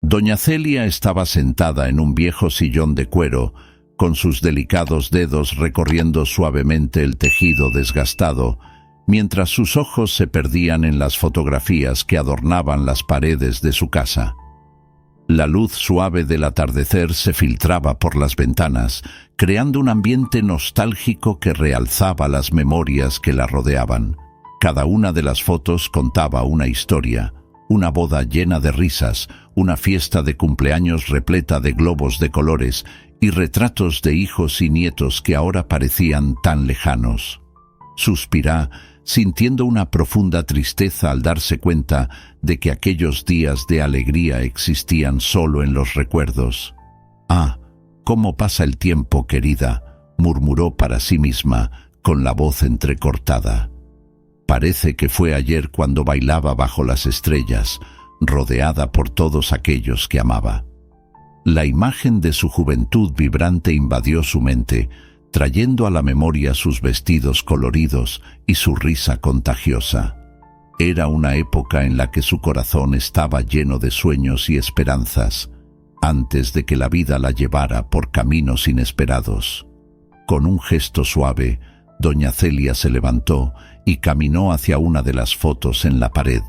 Doña Celia estaba sentada en un viejo sillón de cuero, con sus delicados dedos recorriendo suavemente el tejido desgastado, mientras sus ojos se perdían en las fotografías que adornaban las paredes de su casa. La luz suave del atardecer se filtraba por las ventanas, creando un ambiente nostálgico que realzaba las memorias que la rodeaban. Cada una de las fotos contaba una historia, una boda llena de risas, una fiesta de cumpleaños repleta de globos de colores y retratos de hijos y nietos que ahora parecían tan lejanos. Suspirá, sintiendo una profunda tristeza al darse cuenta de que aquellos días de alegría existían solo en los recuerdos. «Ah, cómo pasa el tiempo, querida», murmuró para sí misma, con la voz entrecortada. Parece que fue ayer cuando bailaba bajo las estrellas, rodeada por todos aquellos que amaba. La imagen de su juventud vibrante invadió su mente, trayendo a la memoria sus vestidos coloridos y su risa contagiosa. Era una época en la que su corazón estaba lleno de sueños y esperanzas, antes de que la vida la llevara por caminos inesperados. Con un gesto suave, doña Celia se levantó y caminó hacia una de las fotos en la pared.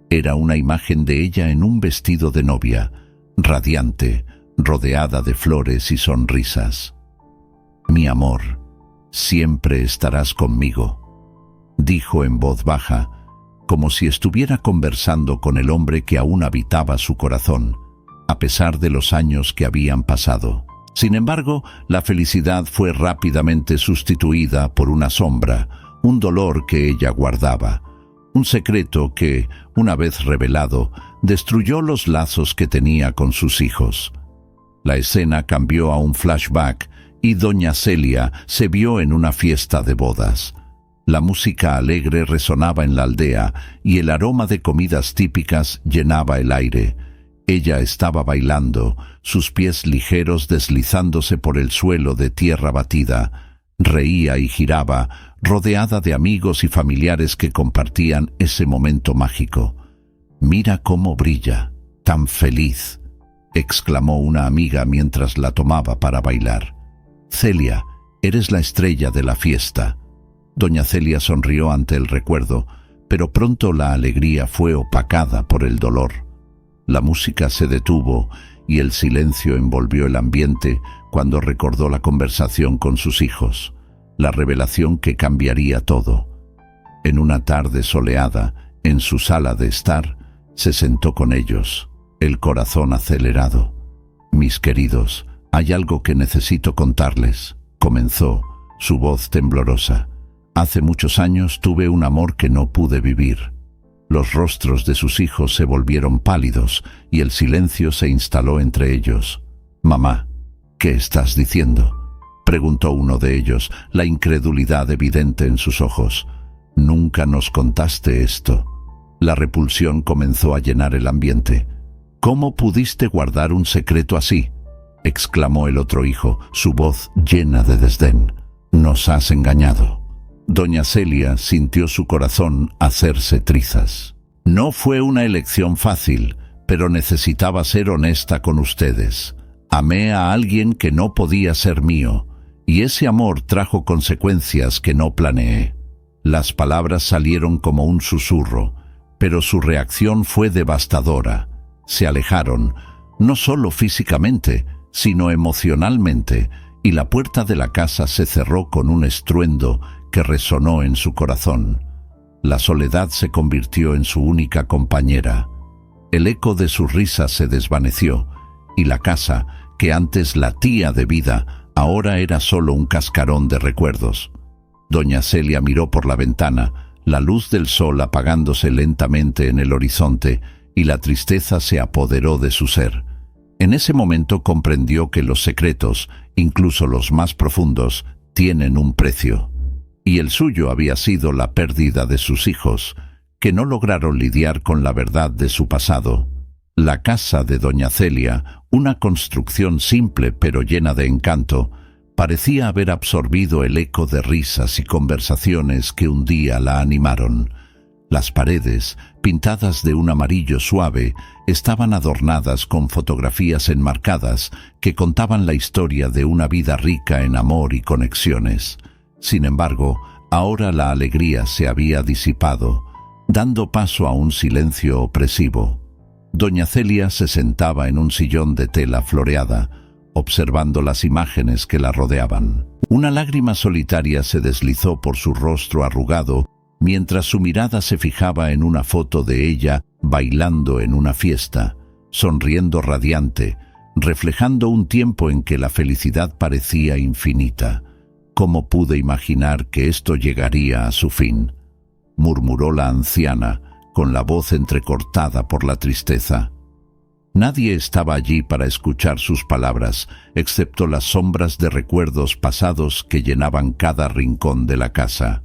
Era una imagen de ella en un vestido de novia, radiante, rodeada de flores y sonrisas. «Mi amor, siempre estarás conmigo», dijo en voz baja, como si estuviera conversando con el hombre que aún habitaba su corazón, a pesar de los años que habían pasado. Sin embargo, la felicidad fue rápidamente sustituida por una sombra, un dolor que ella guardaba, un secreto que, una vez revelado, destruyó los lazos que tenía con sus hijos. La escena cambió a un flashback y doña Celia se vio en una fiesta de bodas. La música alegre resonaba en la aldea y el aroma de comidas típicas llenaba el aire. Ella estaba bailando, sus pies ligeros deslizándose por el suelo de tierra batida. Reía y giraba, rodeada de amigos y familiares que compartían ese momento mágico. «Mira cómo brilla, tan feliz», exclamó una amiga mientras la tomaba para bailar. «Celia, eres la estrella de la fiesta». Doña Celia sonrió ante el recuerdo, pero pronto la alegría fue opacada por el dolor. La música se detuvo y el silencio envolvió el ambiente cuando recordó la conversación con sus hijos, la revelación que cambiaría todo. En una tarde soleada, en su sala de estar, se sentó con ellos, el corazón acelerado. «Mis queridos, hay algo que necesito contarles», comenzó, su voz temblorosa. «Hace muchos años tuve un amor que no pude vivir». Los rostros de sus hijos se volvieron pálidos y el silencio se instaló entre ellos. «Mamá, ¿qué estás diciendo?», preguntó uno de ellos, la incredulidad evidente en sus ojos. «Nunca nos contaste esto». La repulsión comenzó a llenar el ambiente. «¿Cómo pudiste guardar un secreto así?», exclamó el otro hijo, su voz llena de desdén. «Nos has engañado». Doña Celia sintió su corazón hacerse trizas. «No fue una elección fácil, pero necesitaba ser honesta con ustedes. Amé a alguien que no podía ser mío, y ese amor trajo consecuencias que no planeé». Las palabras salieron como un susurro, pero su reacción fue devastadora. Se alejaron, no solo físicamente, sino emocionalmente, y la puerta de la casa se cerró con un estruendo que resonó en su corazón. La soledad se convirtió en su única compañera. El eco de sus risas se desvaneció, y la casa, que antes latía de vida, ahora era solo un cascarón de recuerdos. Doña Celia miró por la ventana, la luz del sol apagándose lentamente en el horizonte, y la tristeza se apoderó de su ser. En ese momento comprendió que los secretos, incluso los más profundos, tienen un precio. Y el suyo había sido la pérdida de sus hijos, que no lograron lidiar con la verdad de su pasado. La casa de doña Celia, una construcción simple pero llena de encanto, parecía haber absorbido el eco de risas y conversaciones que un día la animaron. Las paredes, pintadas de un amarillo suave, estaban adornadas con fotografías enmarcadas que contaban la historia de una vida rica en amor y conexiones. Sin embargo, ahora la alegría se había disipado, dando paso a un silencio opresivo. Doña Celia se sentaba en un sillón de tela floreada, observando las imágenes que la rodeaban. Una lágrima solitaria se deslizó por su rostro arrugado mientras su mirada se fijaba en una foto de ella bailando en una fiesta, sonriendo radiante, reflejando un tiempo en que la felicidad parecía infinita. ¿Cómo pude imaginar que esto llegaría a su fin?, murmuró la anciana, con la voz entrecortada por la tristeza. Nadie estaba allí para escuchar sus palabras, excepto las sombras de recuerdos pasados que llenaban cada rincón de la casa.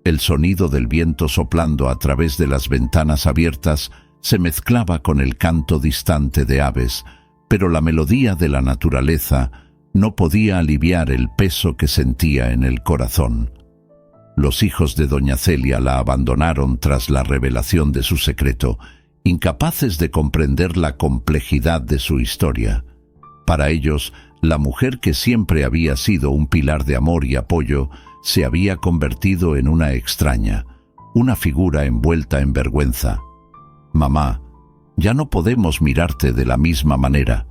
El sonido del viento soplando a través de las ventanas abiertas se mezclaba con el canto distante de aves, pero la melodía de la naturaleza no podía aliviar el peso que sentía en el corazón. Los hijos de doña Celia la abandonaron tras la revelación de su secreto, incapaces de comprender la complejidad de su historia. Para ellos, la mujer que siempre había sido un pilar de amor y apoyo se había convertido en una extraña, una figura envuelta en vergüenza. «Mamá, ya no podemos mirarte de la misma manera».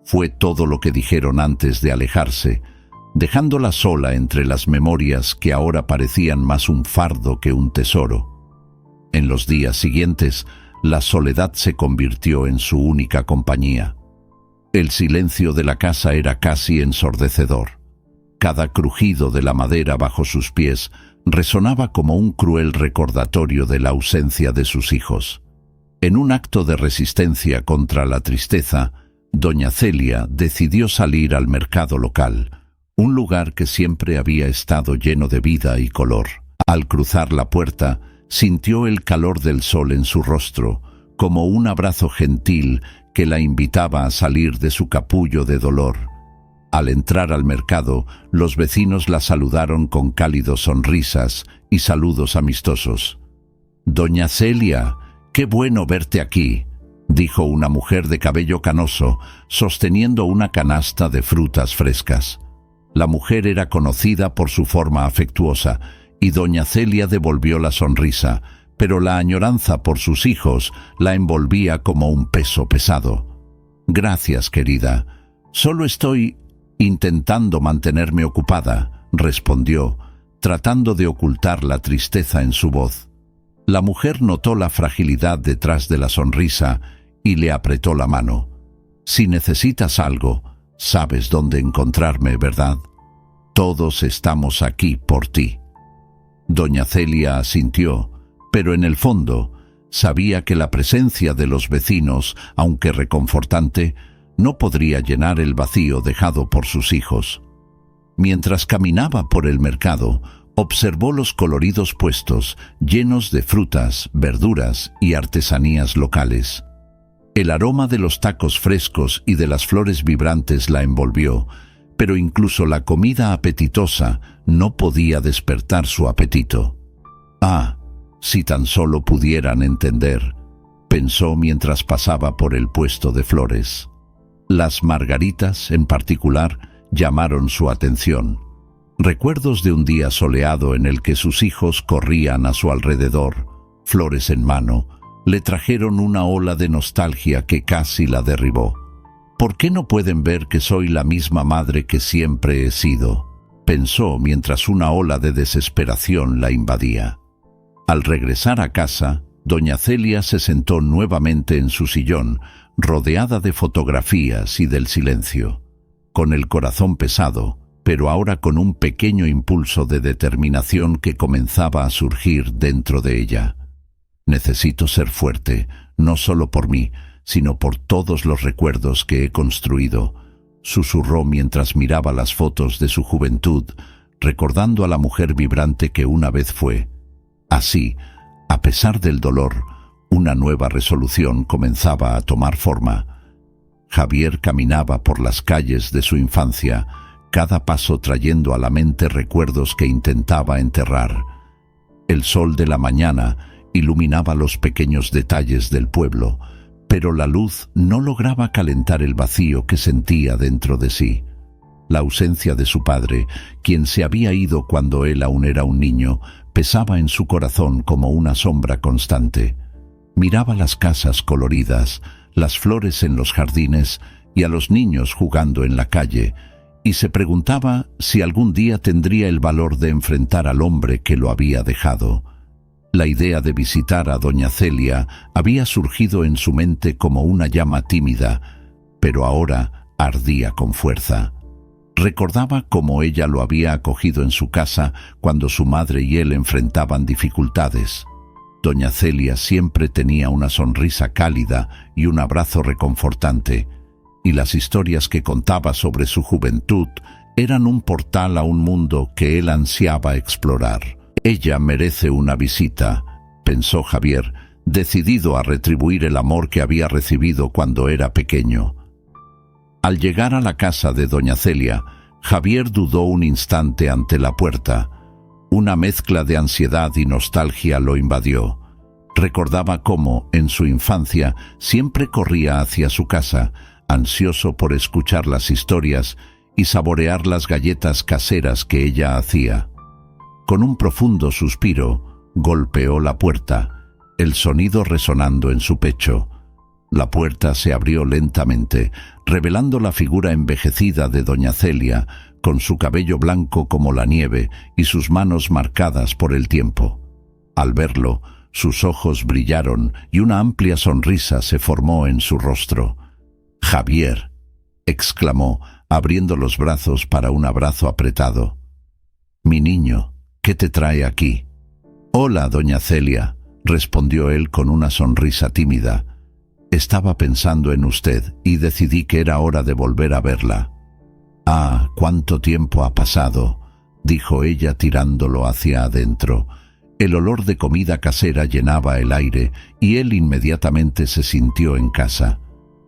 Fue todo lo que dijeron antes de alejarse, dejándola sola entre las memorias que ahora parecían más un fardo que un tesoro. En los días siguientes, la soledad se convirtió en su única compañía. El silencio de la casa era casi ensordecedor. Cada crujido de la madera bajo sus pies resonaba como un cruel recordatorio de la ausencia de sus hijos. En un acto de resistencia contra la tristeza, doña Celia decidió salir al mercado local, un lugar que siempre había estado lleno de vida y color. Al cruzar la puerta, sintió el calor del sol en su rostro, como un abrazo gentil que la invitaba a salir de su capullo de dolor. Al entrar al mercado, los vecinos la saludaron con cálidos sonrisas y saludos amistosos. «Doña Celia, qué bueno verte aquí», dijo una mujer de cabello canoso, sosteniendo una canasta de frutas frescas. La mujer era conocida por su forma afectuosa, y doña Celia devolvió la sonrisa, pero la añoranza por sus hijos la envolvía como un peso pesado. «Gracias, querida. Solo estoy intentando mantenerme ocupada», respondió, tratando de ocultar la tristeza en su voz. La mujer notó la fragilidad detrás de la sonrisa y le apretó la mano. «Si necesitas algo, sabes dónde encontrarme, ¿verdad? Todos estamos aquí por ti». Doña Celia asintió, pero en el fondo sabía que la presencia de los vecinos, aunque reconfortante, no podría llenar el vacío dejado por sus hijos. Mientras caminaba por el mercado, observó los coloridos puestos, llenos de frutas, verduras y artesanías locales. El aroma de los tacos frescos y de las flores vibrantes la envolvió, pero incluso la comida apetitosa no podía despertar su apetito. «Ah, si tan solo pudieran entender», pensó mientras pasaba por el puesto de flores. Las margaritas, en particular, llamaron su atención. Recuerdos de un día soleado en el que sus hijos corrían a su alrededor, flores en mano, le trajeron una ola de nostalgia que casi la derribó. «¿Por qué no pueden ver que soy la misma madre que siempre he sido?», pensó mientras una ola de desesperación la invadía. Al regresar a casa, doña Celia se sentó nuevamente en su sillón, rodeada de fotografías y del silencio. Con el corazón pesado, pero ahora con un pequeño impulso de determinación que comenzaba a surgir dentro de ella. «Necesito ser fuerte, no solo por mí, sino por todos los recuerdos que he construido», susurró mientras miraba las fotos de su juventud, recordando a la mujer vibrante que una vez fue. Así, a pesar del dolor, una nueva resolución comenzaba a tomar forma. Javier caminaba por las calles de su infancia, cada paso trayendo a la mente recuerdos que intentaba enterrar. El sol de la mañana iluminaba los pequeños detalles del pueblo, pero la luz no lograba calentar el vacío que sentía dentro de sí. La ausencia de su padre, quien se había ido cuando él aún era un niño, pesaba en su corazón como una sombra constante. Miraba las casas coloridas, las flores en los jardines y a los niños jugando en la calle, y se preguntaba si algún día tendría el valor de enfrentar al hombre que lo había dejado. La idea de visitar a doña Celia había surgido en su mente como una llama tímida, pero ahora ardía con fuerza. Recordaba cómo ella lo había acogido en su casa cuando su madre y él enfrentaban dificultades. Doña Celia siempre tenía una sonrisa cálida y un abrazo reconfortante, y las historias que contaba sobre su juventud eran un portal a un mundo que él ansiaba explorar. «Ella merece una visita», pensó Javier, decidido a retribuir el amor que había recibido cuando era pequeño. Al llegar a la casa de doña Celia, Javier dudó un instante ante la puerta. Una mezcla de ansiedad y nostalgia lo invadió. Recordaba cómo, en su infancia, siempre corría hacia su casa, ansioso por escuchar las historias y saborear las galletas caseras que ella hacía. Con un profundo suspiro, golpeó la puerta, el sonido resonando en su pecho. La puerta se abrió lentamente, revelando la figura envejecida de doña Celia, con su cabello blanco como la nieve y sus manos marcadas por el tiempo. Al verlo, sus ojos brillaron y una amplia sonrisa se formó en su rostro. «Javier», exclamó, abriendo los brazos para un abrazo apretado. «Mi niño, ¿qué te trae aquí?» «Hola, doña Celia», respondió él con una sonrisa tímida. «Estaba pensando en usted y decidí que era hora de volver a verla». «Ah, cuánto tiempo ha pasado», dijo ella tirándolo hacia adentro. El olor de comida casera llenaba el aire y él inmediatamente se sintió en casa.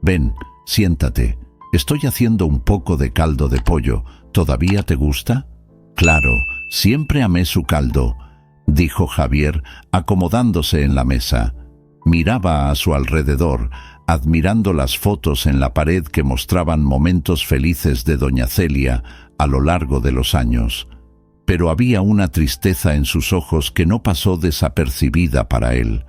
«Ven, siéntate. Estoy haciendo un poco de caldo de pollo. ¿Todavía te gusta?» «Claro, siempre amé su caldo», dijo Javier, acomodándose en la mesa. Miraba a su alrededor, admirando las fotos en la pared que mostraban momentos felices de doña Celia a lo largo de los años. Pero había una tristeza en sus ojos que no pasó desapercibida para él.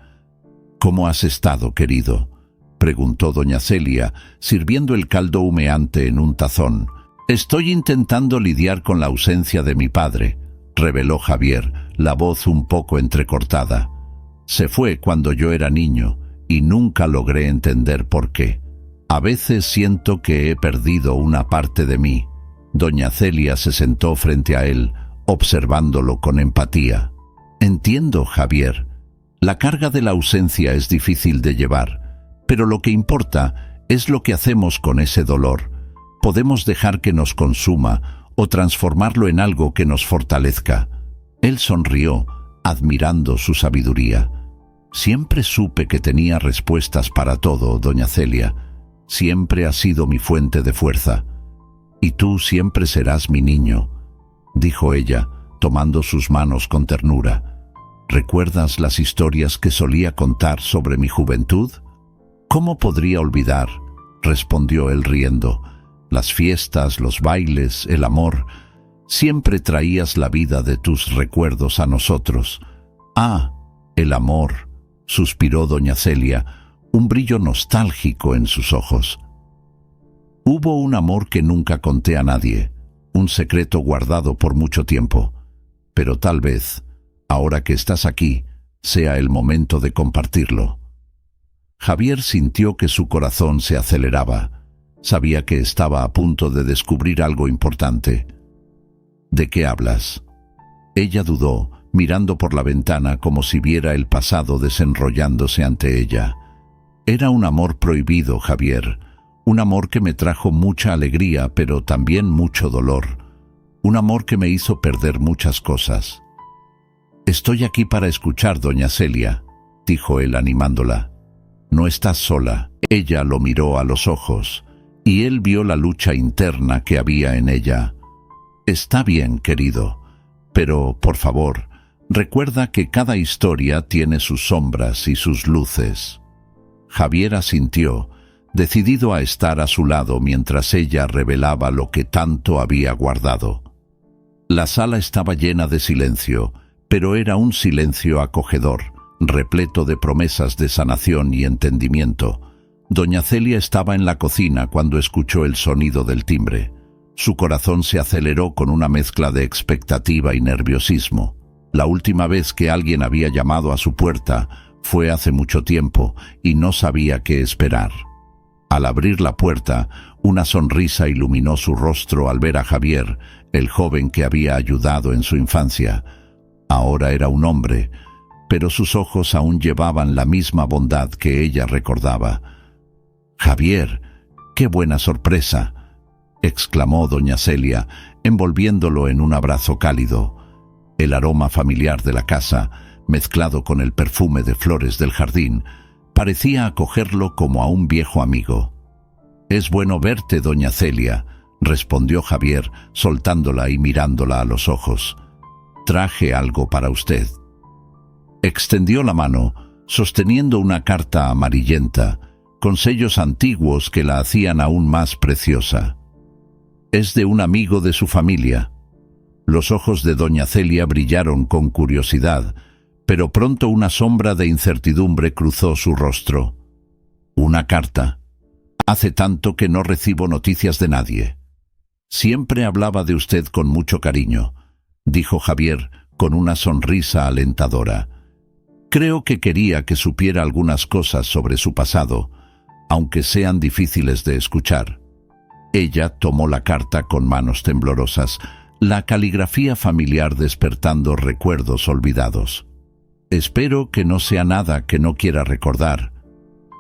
«¿Cómo has estado, querido?», preguntó doña Celia, sirviendo el caldo humeante en un tazón. «Estoy intentando lidiar con la ausencia de mi padre», reveló Javier, la voz un poco entrecortada. «Se fue cuando yo era niño y nunca logré entender por qué. A veces siento que he perdido una parte de mí». Doña Celia se sentó frente a él, observándolo con empatía. «Entiendo, Javier. La carga de la ausencia es difícil de llevar, pero lo que importa es lo que hacemos con ese dolor. Podemos dejar que nos consuma o transformarlo en algo que nos fortalezca». Él sonrió, admirando su sabiduría. «Siempre supe que tenía respuestas para todo, doña Celia. Siempre has sido mi fuente de fuerza. Y tú siempre serás mi niño», dijo ella, tomando sus manos con ternura. «¿Recuerdas las historias que solía contar sobre mi juventud?» «¿Cómo podría olvidar?», respondió él riendo. «Las fiestas, los bailes, el amor. Siempre traías la vida de tus recuerdos a nosotros». «Ah, el amor», suspiró doña Celia, un brillo nostálgico en sus ojos. «Hubo un amor que nunca conté a nadie, un secreto guardado por mucho tiempo. Pero tal vez, ahora que estás aquí, sea el momento de compartirlo». Javier sintió que su corazón se aceleraba. Sabía que estaba a punto de descubrir algo importante. «¿De qué hablas?». Ella dudó, mirando por la ventana como si viera el pasado desenrollándose ante ella. «Era un amor prohibido, Javier. Un amor que me trajo mucha alegría, pero también mucho dolor. Un amor que me hizo perder muchas cosas». «Estoy aquí para escuchar, doña Celia», dijo él animándola. «No estás sola». Ella lo miró a los ojos, y él vio la lucha interna que había en ella. «Está bien, querido, pero, por favor, Recuerda que cada historia tiene sus sombras y sus luces. Javier asintió, decidido a estar a su lado mientras ella revelaba lo que tanto había guardado. La sala estaba llena de silencio, pero era un silencio acogedor, repleto de promesas de sanación y entendimiento. Doña Celia estaba en la cocina cuando escuchó el sonido del timbre. Su corazón se aceleró con una mezcla de expectativa y nerviosismo. La última vez que alguien había llamado a su puerta fue hace mucho tiempo y no sabía qué esperar. Al abrir la puerta, una sonrisa iluminó su rostro al ver a Javier, el joven que había ayudado en su infancia. Ahora era un hombre, pero sus ojos aún llevaban la misma bondad que ella recordaba. «Javier, qué buena sorpresa», exclamó doña Celia, envolviéndolo en un abrazo cálido. El aroma familiar de la casa, mezclado con el perfume de flores del jardín, parecía acogerlo como a un viejo amigo. «Es bueno verte, doña Celia», respondió Javier, soltándola y mirándola a los ojos. «Traje algo para usted». Extendió la mano, sosteniendo una carta amarillenta, con sellos antiguos que la hacían aún más preciosa. «Es de un amigo de su familia». Los ojos de doña Celia brillaron con curiosidad, pero pronto una sombra de incertidumbre cruzó su rostro. «Una carta. Hace tanto que no recibo noticias de nadie». «Siempre hablaba de usted con mucho cariño», dijo Javier con una sonrisa alentadora. «Creo que quería que supiera algunas cosas sobre su pasado, aunque sean difíciles de escuchar». Ella tomó la carta con manos temblorosas, la caligrafía familiar despertando recuerdos olvidados. «Espero que no sea nada que no quiera recordar»,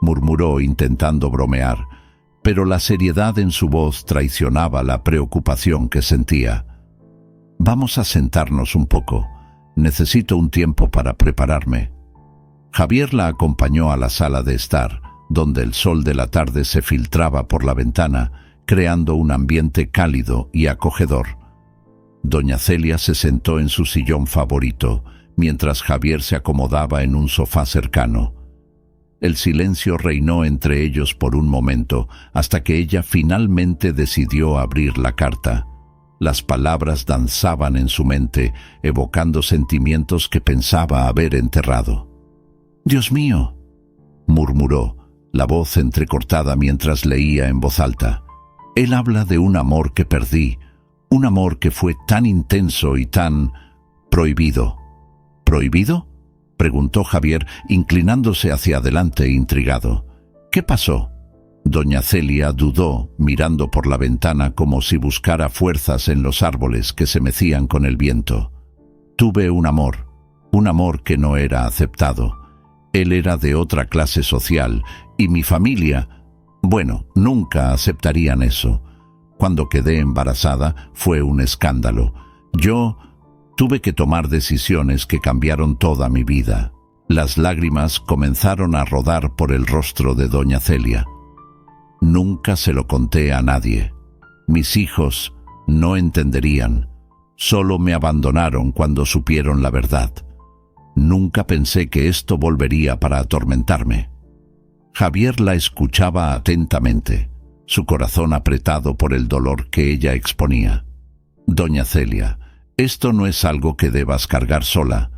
murmuró intentando bromear, pero la seriedad en su voz traicionaba la preocupación que sentía. «Vamos a sentarnos un poco. Necesito un tiempo para prepararme». Javier la acompañó a la sala de estar, donde el sol de la tarde se filtraba por la ventana, creando un ambiente cálido y acogedor. Doña Celia se sentó en su sillón favorito, mientras Javier se acomodaba en un sofá cercano. El silencio reinó entre ellos por un momento, hasta que ella finalmente decidió abrir la carta. Las palabras danzaban en su mente, evocando sentimientos que pensaba haber enterrado. «Dios mío», murmuró, la voz entrecortada mientras leía en voz alta. «Él habla de un amor que perdí, un amor que fue tan intenso y tan prohibido». «¿Prohibido?», preguntó Javier, inclinándose hacia adelante intrigado. «¿Qué pasó?». Doña Celia dudó, mirando por la ventana como si buscara fuerzas en los árboles que se mecían con el viento. «Tuve un amor que no era aceptado. Él era de otra clase social, y mi familia, bueno, nunca aceptarían eso. Cuando quedé embarazada fue un escándalo. Yo tuve que tomar decisiones que cambiaron toda mi vida». Las lágrimas comenzaron a rodar por el rostro de doña Celia. «Nunca se lo conté a nadie. Mis hijos no entenderían. Solo me abandonaron cuando supieron la verdad. Nunca pensé que esto volvería para atormentarme». Javier la escuchaba atentamente, su corazón apretado por el dolor que ella exponía. «Doña Celia, esto no es algo que debas cargar sola.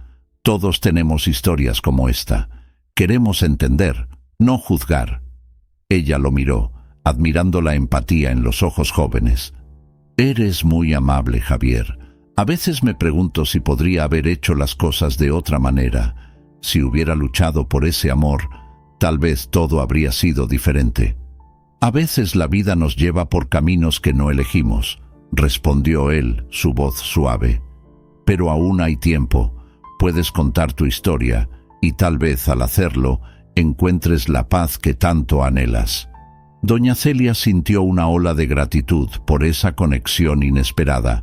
Todos tenemos historias como esta. Queremos entender, no juzgar». Ella lo miró, admirando la empatía en los ojos jóvenes. «Eres muy amable, Javier. A veces me pregunto si podría haber hecho las cosas de otra manera. Si hubiera luchado por ese amor, tal vez todo habría sido diferente». «A veces la vida nos lleva por caminos que no elegimos», respondió él, su voz suave. «Pero aún hay tiempo. Puedes contar tu historia, y tal vez al hacerlo encuentres la paz que tanto anhelas». Doña Celia sintió una ola de gratitud por esa conexión inesperada.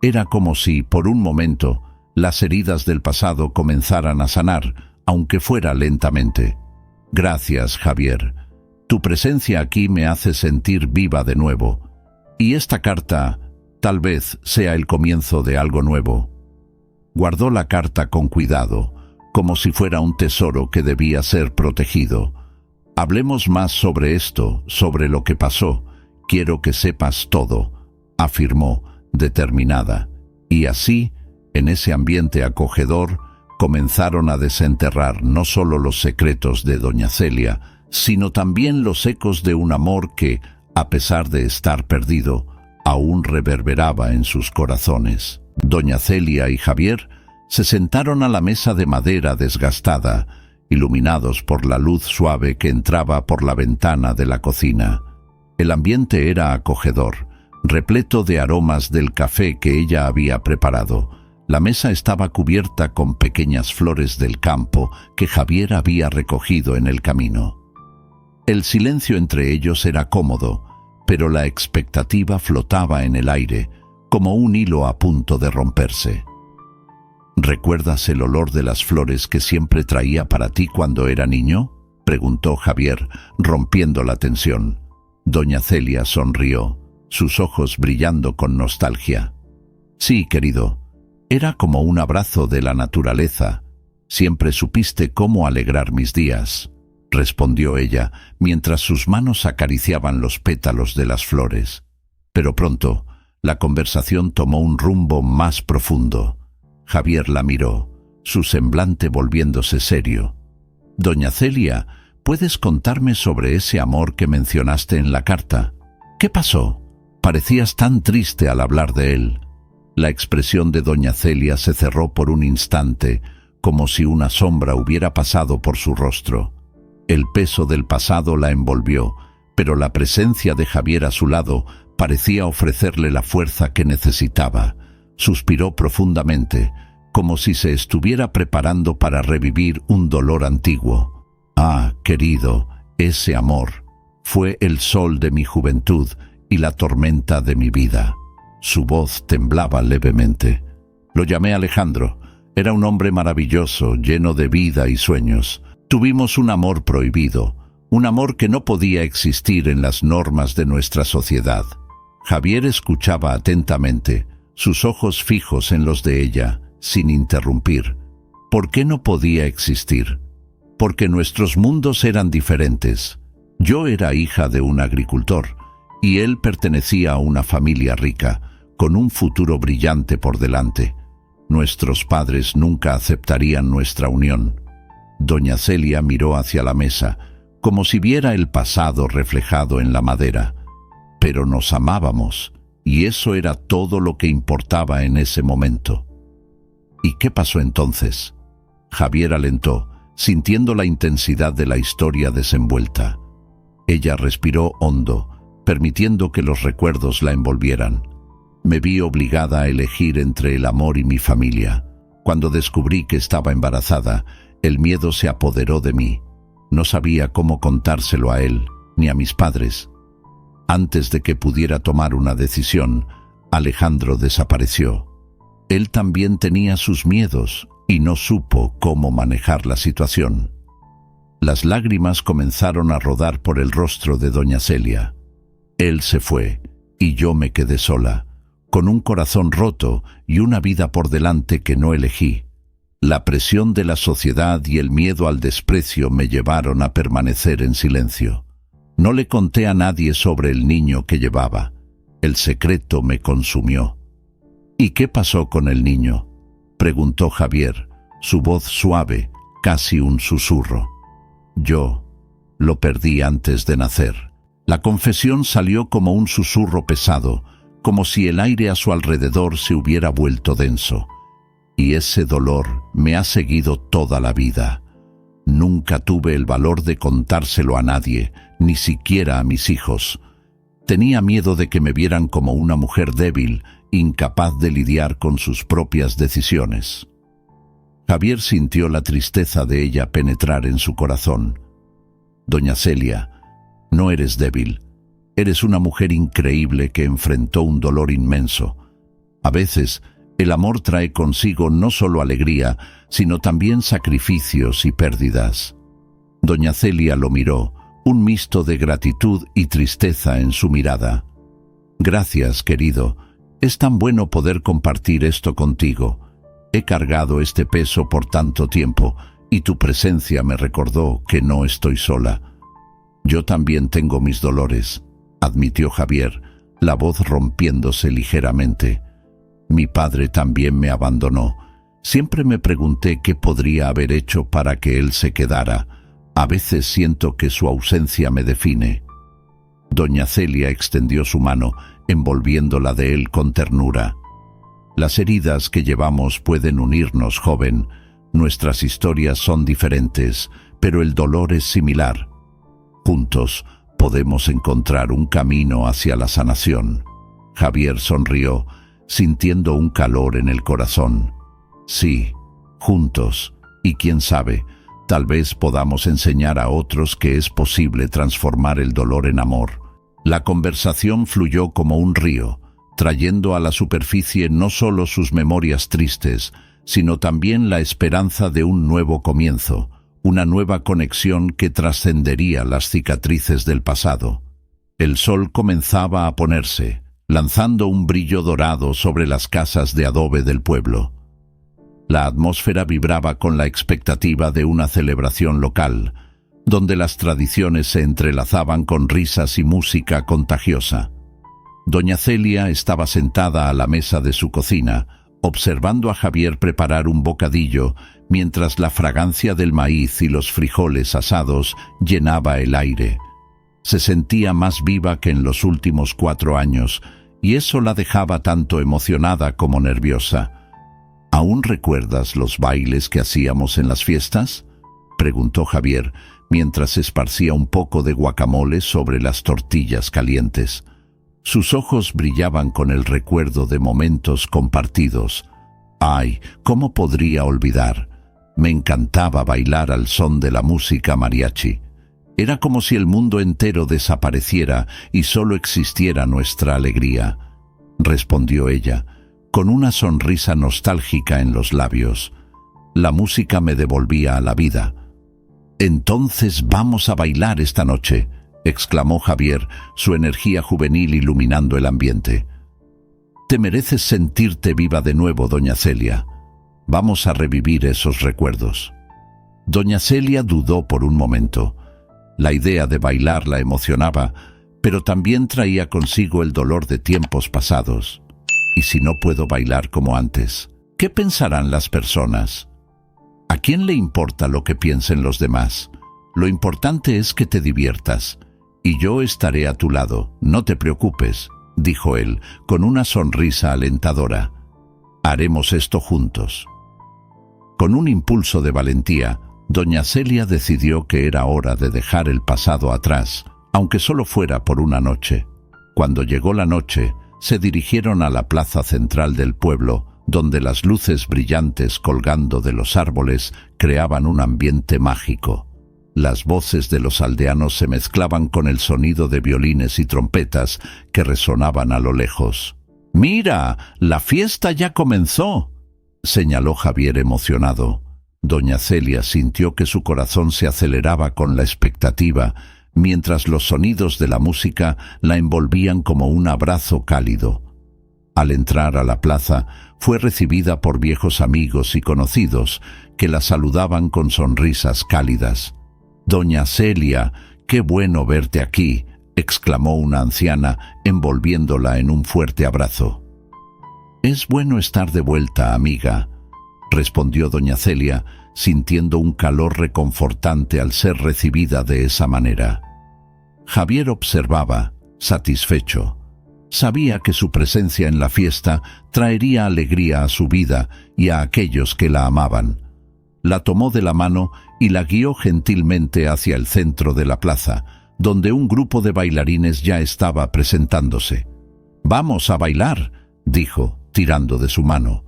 Era como si, por un momento, las heridas del pasado comenzaran a sanar, aunque fuera lentamente. «Gracias, Javier. Tu presencia aquí me hace sentir viva de nuevo. Y esta carta tal vez sea el comienzo de algo nuevo». Guardó la carta con cuidado, como si fuera un tesoro que debía ser protegido. «Hablemos más sobre esto, sobre lo que pasó. Quiero que sepas todo», afirmó, determinada. Y así, en ese ambiente acogedor, comenzaron a desenterrar no solo los secretos de doña Celia, sino también los ecos de un amor que, a pesar de estar perdido, aún reverberaba en sus corazones. Doña Celia y Javier se sentaron a la mesa de madera desgastada, iluminados por la luz suave que entraba por la ventana de la cocina. El ambiente era acogedor, repleto de aromas del café que ella había preparado. La mesa estaba cubierta con pequeñas flores del campo que Javier había recogido en el camino. El silencio entre ellos era cómodo, pero la expectativa flotaba en el aire, como un hilo a punto de romperse. «¿Recuerdas el olor de las flores que siempre traía para ti cuando era niño?», preguntó Javier, rompiendo la tensión. Doña Celia sonrió, sus ojos brillando con nostalgia. «Sí, querido, era como un abrazo de la naturaleza. Siempre supiste cómo alegrar mis días», respondió ella, mientras sus manos acariciaban los pétalos de las flores. Pero pronto, la conversación tomó un rumbo más profundo. Javier la miró, su semblante volviéndose serio. «Doña Celia, ¿puedes contarme sobre ese amor que mencionaste en la carta? ¿Qué pasó? Parecías tan triste al hablar de él». La expresión de doña Celia se cerró por un instante, como si una sombra hubiera pasado por su rostro. El peso del pasado la envolvió, pero la presencia de Javier a su lado parecía ofrecerle la fuerza que necesitaba. Suspiró profundamente, como si se estuviera preparando para revivir un dolor antiguo. «Ah, querido, ese amor fue el sol de mi juventud y la tormenta de mi vida». Su voz temblaba levemente. «Lo llamé Alejandro. Era un hombre maravilloso, lleno de vida y sueños. Tuvimos un amor prohibido, un amor que no podía existir en las normas de nuestra sociedad». Javier escuchaba atentamente, sus ojos fijos en los de ella, sin interrumpir. ¿Por qué no podía existir? Porque nuestros mundos eran diferentes. Yo era hija de un agricultor, y él pertenecía a una familia rica, con un futuro brillante por delante. Nuestros padres nunca aceptarían nuestra unión. Doña Celia miró hacia la mesa, como si viera el pasado reflejado en la madera. Pero nos amábamos, y eso era todo lo que importaba en ese momento. ¿Y qué pasó entonces? Javier alentó, sintiendo la intensidad de la historia desenvuelta. Ella respiró hondo, permitiendo que los recuerdos la envolvieran. Me vi obligada a elegir entre el amor y mi familia. Cuando descubrí que estaba embarazada, el miedo se apoderó de mí. No sabía cómo contárselo a él, ni a mis padres. Antes de que pudiera tomar una decisión, Alejandro desapareció. Él también tenía sus miedos y no supo cómo manejar la situación. Las lágrimas comenzaron a rodar por el rostro de doña Celia. Él se fue y yo me quedé sola, con un corazón roto y una vida por delante que no elegí. La presión de la sociedad y el miedo al desprecio me llevaron a permanecer en silencio. No le conté a nadie sobre el niño que llevaba. El secreto me consumió. «¿Y qué pasó con el niño?», preguntó Javier, su voz suave, casi un susurro. «Yo lo perdí antes de nacer». La confesión salió como un susurro pesado, como si el aire a su alrededor se hubiera vuelto denso. Y ese dolor me ha seguido toda la vida. Nunca tuve el valor de contárselo a nadie, ni siquiera a mis hijos. Tenía miedo de que me vieran como una mujer débil, incapaz de lidiar con sus propias decisiones. Javier sintió la tristeza de ella penetrar en su corazón. «Doña Celia, no eres débil. Eres una mujer increíble que enfrentó un dolor inmenso. A veces, el amor trae consigo no solo alegría, sino también sacrificios y pérdidas». Doña Celia lo miró, un mixto de gratitud y tristeza en su mirada. «Gracias, querido. Es tan bueno poder compartir esto contigo. He cargado este peso por tanto tiempo y tu presencia me recordó que no estoy sola. Yo también tengo mis dolores, admitió Javier, la voz rompiéndose ligeramente. Mi padre también me abandonó. Siempre me pregunté qué podría haber hecho para que él se quedara. A veces siento que su ausencia me define. Doña Celia extendió su mano, envolviéndola de él con ternura. Las heridas que llevamos pueden unirnos, joven. Nuestras historias son diferentes, pero el dolor es similar. Juntos podemos encontrar un camino hacia la sanación. Javier sonrió, sintiendo un calor en el corazón. Sí, juntos, y quién sabe, tal vez podamos enseñar a otros que es posible transformar el dolor en amor. La conversación fluyó como un río, trayendo a la superficie no solo sus memorias tristes, sino también la esperanza de un nuevo comienzo, una nueva conexión que trascendería las cicatrices del pasado. El sol comenzaba a ponerse, lanzando un brillo dorado sobre las casas de adobe del pueblo. La atmósfera vibraba con la expectativa de una celebración local, donde las tradiciones se entrelazaban con risas y música contagiosa. Doña Celia estaba sentada a la mesa de su cocina, observando a Javier preparar un bocadillo, mientras la fragancia del maíz y los frijoles asados llenaba el aire. Se sentía más viva que en los últimos 4 años, y eso la dejaba tanto emocionada como nerviosa. ¿Aún recuerdas los bailes que hacíamos en las fiestas?, preguntó Javier, mientras esparcía un poco de guacamole sobre las tortillas calientes. Sus ojos brillaban con el recuerdo de momentos compartidos. ¡Ay, cómo podría olvidar! Me encantaba bailar al son de la música mariachi. Era como si el mundo entero desapareciera y solo existiera nuestra alegría, respondió ella, con una sonrisa nostálgica en los labios. La música me devolvía a la vida. «Entonces vamos a bailar esta noche», exclamó Javier, su energía juvenil iluminando el ambiente. «Te mereces sentirte viva de nuevo, doña Celia. Vamos a revivir esos recuerdos». Doña Celia dudó por un momento. La idea de bailar la emocionaba, pero también traía consigo el dolor de tiempos pasados. ¿Y si no puedo bailar como antes? ¿Qué pensarán las personas? ¿A quién le importa lo que piensen los demás? Lo importante es que te diviertas. Y yo estaré a tu lado, no te preocupes, dijo él, con una sonrisa alentadora. Haremos esto juntos. Con un impulso de valentía, doña Celia decidió que era hora de dejar el pasado atrás, aunque solo fuera por una noche. Cuando llegó la noche, se dirigieron a la plaza central del pueblo, donde las luces brillantes colgando de los árboles creaban un ambiente mágico. Las voces de los aldeanos se mezclaban con el sonido de violines y trompetas que resonaban a lo lejos. «¡Mira! ¡La fiesta ya comenzó!», señaló Javier emocionado. Doña Celia sintió que su corazón se aceleraba con la expectativa, mientras los sonidos de la música la envolvían como un abrazo cálido. Al entrar a la plaza, fue recibida por viejos amigos y conocidos que la saludaban con sonrisas cálidas. «Doña Celia, qué bueno verte aquí», exclamó una anciana, envolviéndola en un fuerte abrazo. «Es bueno estar de vuelta, amiga», respondió doña Celia, sintiendo un calor reconfortante al ser recibida de esa manera. Javier observaba, satisfecho. Sabía que su presencia en la fiesta traería alegría a su vida y a aquellos que la amaban. La tomó de la mano y la guió gentilmente hacia el centro de la plaza, donde un grupo de bailarines ya estaba presentándose. «Vamos a bailar», dijo, tirando de su mano.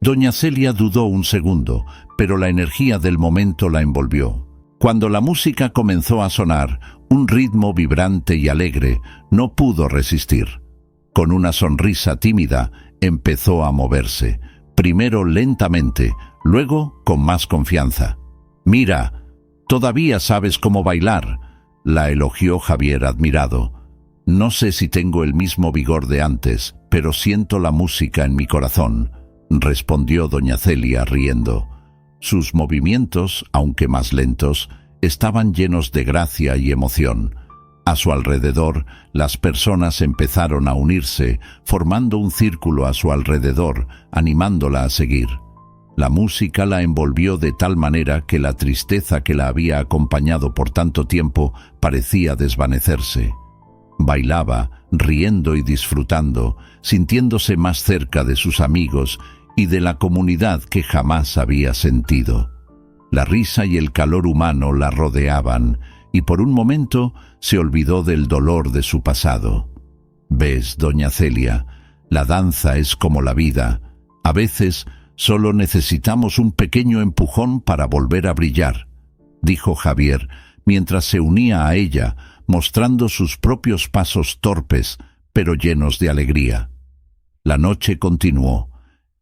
Doña Celia dudó un segundo, pero la energía del momento la envolvió. Cuando la música comenzó a sonar, un ritmo vibrante y alegre, no pudo resistir. Con una sonrisa tímida, empezó a moverse, primero lentamente, luego con más confianza. «Mira, todavía sabes cómo bailar», la elogió Javier admirado. «No sé si tengo el mismo vigor de antes, pero siento la música en mi corazón. respondió doña Celia riendo. Sus movimientos, aunque más lentos, estaban llenos de gracia y emoción. A su alrededor, las personas empezaron a unirse, formando un círculo a su alrededor, animándola a seguir. La música la envolvió de tal manera que la tristeza que la había acompañado por tanto tiempo parecía desvanecerse. Bailaba, riendo y disfrutando, sintiéndose más cerca de sus amigos y de la comunidad que jamás había sentido. La risa y el calor humano la rodeaban, y por un momento se olvidó del dolor de su pasado. «Ves, doña Celia, la danza es como la vida. A veces solo necesitamos un pequeño empujón para volver a brillar», dijo Javier, mientras se unía a ella, mostrando sus propios pasos torpes, pero llenos de alegría. La noche continuó,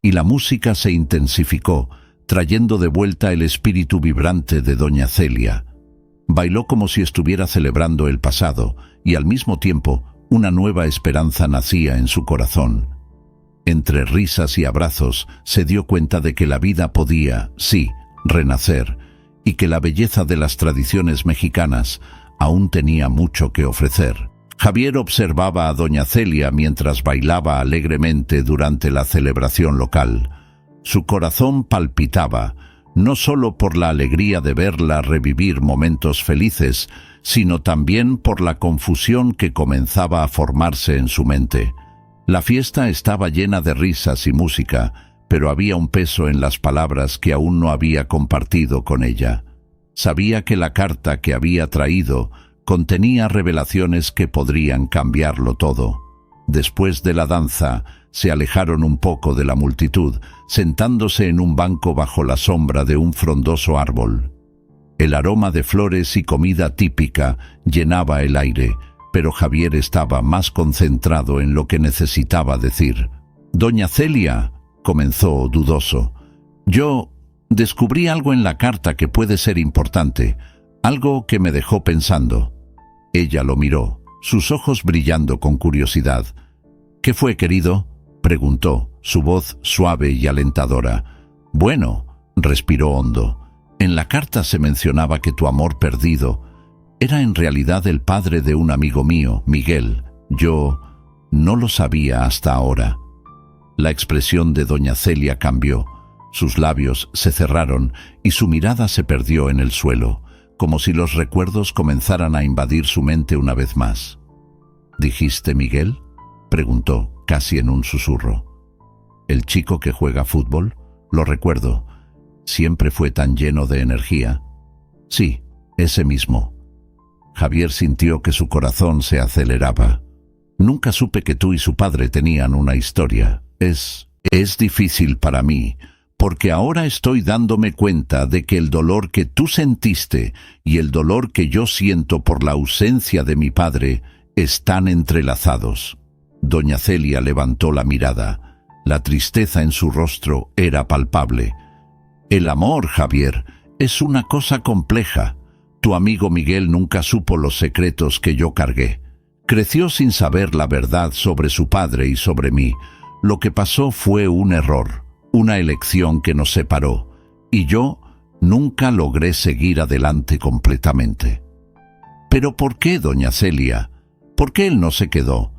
y la música se intensificó, trayendo de vuelta el espíritu vibrante de doña Celia. Bailó como si estuviera celebrando el pasado, y al mismo tiempo una nueva esperanza nacía en su corazón. Entre risas y abrazos se dio cuenta de que la vida podía, sí, renacer, y que la belleza de las tradiciones mexicanas aún tenía mucho que ofrecer. Javier observaba a doña Celia mientras bailaba alegremente durante la celebración local. Su corazón palpitaba, no solo por la alegría de verla revivir momentos felices, sino también por la confusión que comenzaba a formarse en su mente. La fiesta estaba llena de risas y música, pero había un peso en las palabras que aún no había compartido con ella. Sabía que la carta que había traído contenía revelaciones que podrían cambiarlo todo. Después de la danza, se alejaron un poco de la multitud, sentándose en un banco bajo la sombra de un frondoso árbol. El aroma de flores y comida típica llenaba el aire, pero Javier estaba más concentrado en lo que necesitaba decir. «Doña Celia», comenzó dudoso, «yo descubrí algo en la carta que puede ser importante, algo que me dejó pensando». Ella lo miró, sus ojos brillando con curiosidad. «¿Qué fue, querido?», preguntó, su voz suave y alentadora. «Bueno», respiró hondo, «en la carta se mencionaba que tu amor perdido era en realidad el padre de un amigo mío, Miguel. Yo no lo sabía hasta ahora». La expresión de doña Celia cambió, sus labios se cerraron y su mirada se perdió en el suelo, como si los recuerdos comenzaran a invadir su mente una vez más. «¿Dijiste Miguel?», preguntó, casi en un susurro. «¿El chico que juega fútbol? Lo recuerdo. Siempre fue tan lleno de energía». «Sí, ese mismo». Javier sintió que su corazón se aceleraba. «Nunca supe que tú y su padre tenían una historia. Es difícil para mí, porque ahora estoy dándome cuenta de que el dolor que tú sentiste y el dolor que yo siento por la ausencia de mi padre están entrelazados». Doña Celia levantó la mirada. La tristeza en su rostro era palpable. «El amor, Javier, es una cosa compleja. Tu amigo Miguel nunca supo los secretos que yo cargué. Creció sin saber la verdad sobre su padre y sobre mí. Lo que pasó fue un error, una elección que nos separó, y yo nunca logré seguir adelante completamente». «¿Pero por qué, doña Celia? ¿Por qué él no se quedó?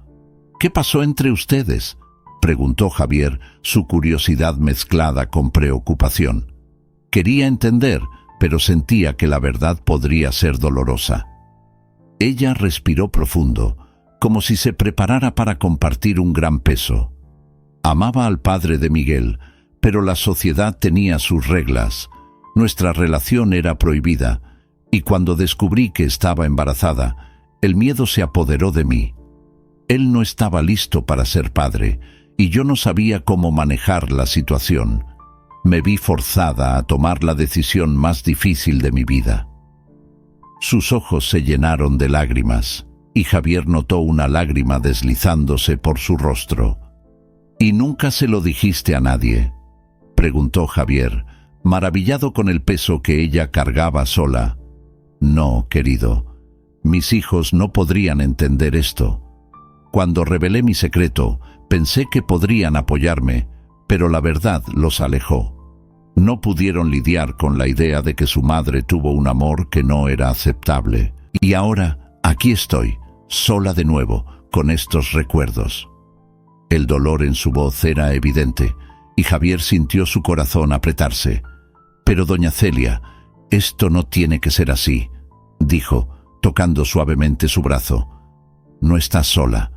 ¿Qué pasó entre ustedes?», preguntó Javier, su curiosidad mezclada con preocupación. Quería entender, pero sentía que la verdad podría ser dolorosa. Ella respiró profundo, como si se preparara para compartir un gran peso. Amaba al padre de Miguel, pero la sociedad tenía sus reglas. Nuestra relación era prohibida, y cuando descubrí que estaba embarazada, el miedo se apoderó de mí. Él no estaba listo para ser padre, y yo no sabía cómo manejar la situación. Me vi forzada a tomar la decisión más difícil de mi vida». Sus ojos se llenaron de lágrimas, y Javier notó una lágrima deslizándose por su rostro. «¿Y nunca se lo dijiste a nadie?», preguntó Javier, maravillado con el peso que ella cargaba sola. «No, querido, mis hijos no podrían entender esto. Cuando revelé mi secreto, pensé que podrían apoyarme, pero la verdad los alejó. No pudieron lidiar con la idea de que su madre tuvo un amor que no era aceptable. Y ahora, aquí estoy, sola de nuevo, con estos recuerdos. El dolor en su voz era evidente, y Javier sintió su corazón apretarse. «Pero, doña Celia, esto no tiene que ser así», dijo, tocando suavemente su brazo. «No estás sola.